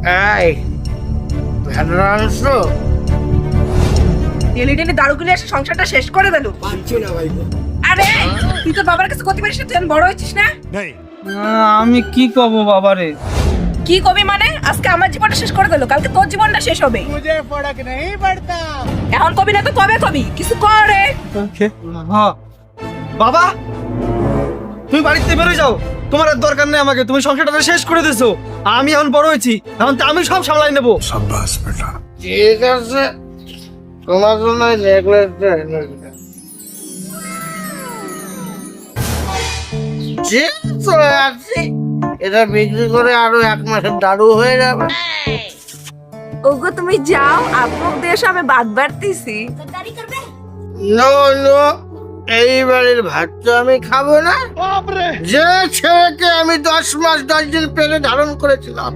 এই ভেড়া আনছো? টেনে টেনে দারুগুলি এসে সংসারটা শেষ করে দিল। পারছি না ভাই। আরে তুই তো বাবার কাছে কত পারিস না, তুই এখন বড় হয়েছিস না? আমি কি কব বাবারে? কি কবি মানে? আজকে আমার জীবনটা শেষ করে দিল, কালকে তোর জীবনটা শেষ হবে। মুঝে ফরক নেই পড়তা। এখন কবি না তো কবে কবি? কিছু করে। বাবা, তুমি বাড়িতে বেরোয় যাও, তোমার আর দরকার নেই আমাকে, তুমি সংসারটা শেষ করে দিছো। আমি এখন বড় হয়েছি, এখন তো আমি সব সামলাই নেবো। ঠিক আছে, তোমার জন্য নেকলেসটা এনে দিলাম। যে চলে আসছি, এটা বিক্রি করে আরো 1 মাসের দারু হয়ে যাবে। ওগো তুমি যাও, আপনার দেশে আমি বাদ বাড়তেছি। নো নো, এই বাড়ির ভাত তো আমি খাবো না। যে ছেলেকে আমি 10 মাস 10 দিন পেলে ধারণ করেছিলাম,